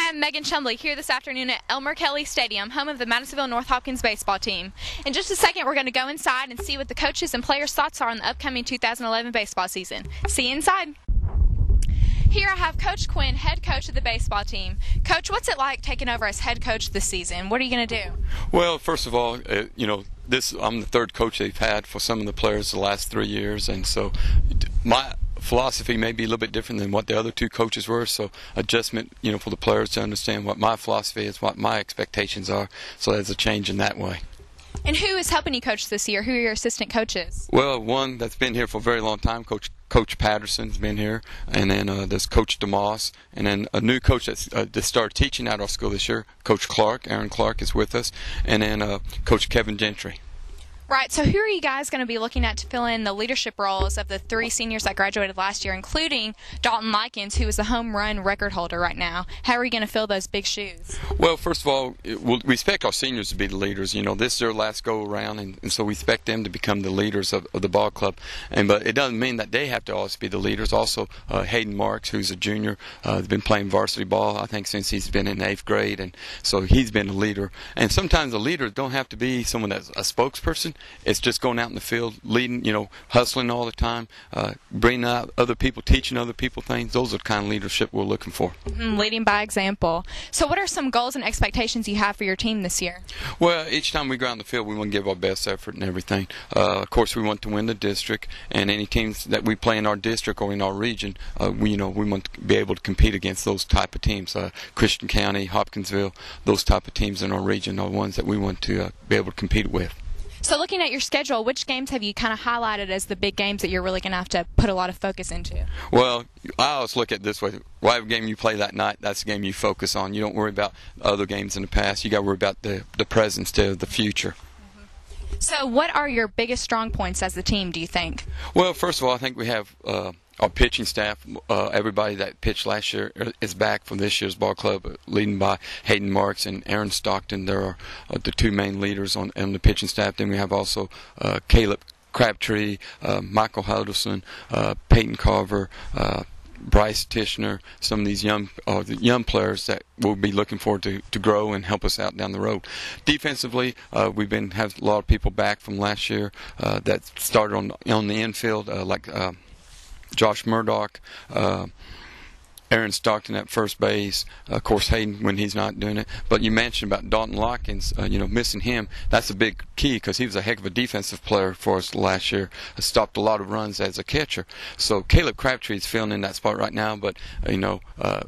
I'm Megan Chumley here this afternoon at Elmer Kelly Stadium, home of the Madisonville North Hopkins baseball team. In just a second, we're going to go inside and see what the coaches and players' thoughts are on the upcoming 2011 baseball season. See you inside. Here I have Coach Quinn, head coach of the baseball team. Coach, what's it like taking over as head coach this season? What are you going to do? Well, first of all, I'm the third coach they've had for some of the players the last 3 years, and so my philosophy may be a little bit different than what the other two coaches were, so adjustment, for the players to understand what my philosophy is, what my expectations are, so there's a change in that way. And who is helping you coach this year? Who are your assistant coaches? Well, one that's been here for a very long time, Coach Patterson's been here, and then there's Coach DeMoss, and then a new coach that started teaching at our school this year, Coach Clark. Aaron Clark is with us, and then Coach Kevin Gentry. Right, so who are you guys going to be looking at to fill in the leadership roles of the 3 seniors that graduated last year, including Dalton Likens, who is the home run record holder right now? How are you going to fill those big shoes? Well, first of all, we expect our seniors to be the leaders. This is their last go-around, and so we expect them to become the leaders of the ball club. But it doesn't mean that they have to always be the leaders. Also, Hayden Marks, who's a junior, has been playing varsity ball, I think, since he's been in 8th grade, and so he's been a leader. And sometimes a leader don't have to be someone that's a spokesperson. It's just going out in the field, leading, hustling all the time, bringing out other people, teaching other people things. Those are the kind of leadership we're looking for. Leading by example. So what are some goals and expectations you have for your team this year? Well, each time we go out in the field, we want to give our best effort and everything. Of course, we want to win the district, and any teams that we play in our district or in our region, we want to be able to compete against those type of teams. Christian County, Hopkinsville, those type of teams in our region are ones that we want to be able to compete with. So looking at your schedule, which games have you kind of highlighted as the big games that you're really going to have to put a lot of focus into? Well, I always look at it this way. Whatever game you play that night, that's the game you focus on. You don't worry about other games in the past. You got to worry about the present instead of the future. So what are your biggest strong points as a team, do you think? Well, first of all, I think we have our pitching staff. Everybody that pitched last year is back from this year's ball club, leading by Hayden Marks and Aaron Stockton. There are the 2 main leaders on the pitching staff. Then we have also Caleb Crabtree, Michael Huddleston, Peyton Carver, Bryce Tishner, some of these young players that we'll be looking forward to grow and help us out down the road. Defensively, we've have a lot of people back from last year that started on the infield, like Josh Murdoch, Aaron Stockton at first base, of course Hayden when he's not doing it. But you mentioned about Dalton Likens, missing him. That's a big key because he was a heck of a defensive player for us last year. Stopped a lot of runs as a catcher. So Caleb Crabtree is filling in that spot right now. But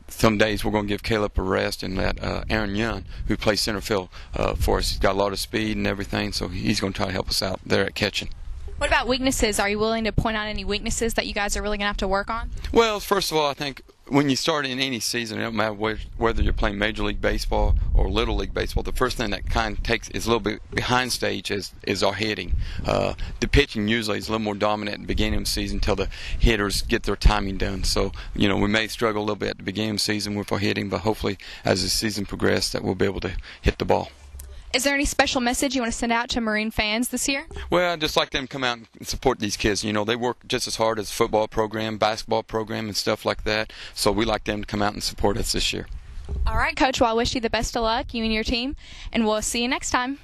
some days we're going to give Caleb a rest and let Aaron Young, who plays center field for us, he's got a lot of speed and everything. So he's going to try to help us out there at catching. What about weaknesses? Are you willing to point out any weaknesses that you guys are really going to have to work on? Well, first of all, I think when you start in any season, it don't matter whether you're playing Major League Baseball or Little League Baseball, the first thing that kind of is a little bit behind stage is our hitting. The pitching usually is a little more dominant at the beginning of the season until the hitters get their timing done. So, we may struggle a little bit at the beginning of the season with our hitting, but hopefully as the season progresses that we'll be able to hit the ball. Is there any special message you want to send out to Marine fans this year? Well, I'd just like them to come out and support these kids. They work just as hard as football program, basketball program, and stuff like that. So we like them to come out and support us this year. All right, Coach. Well, I wish you the best of luck, you and your team, and we'll see you next time.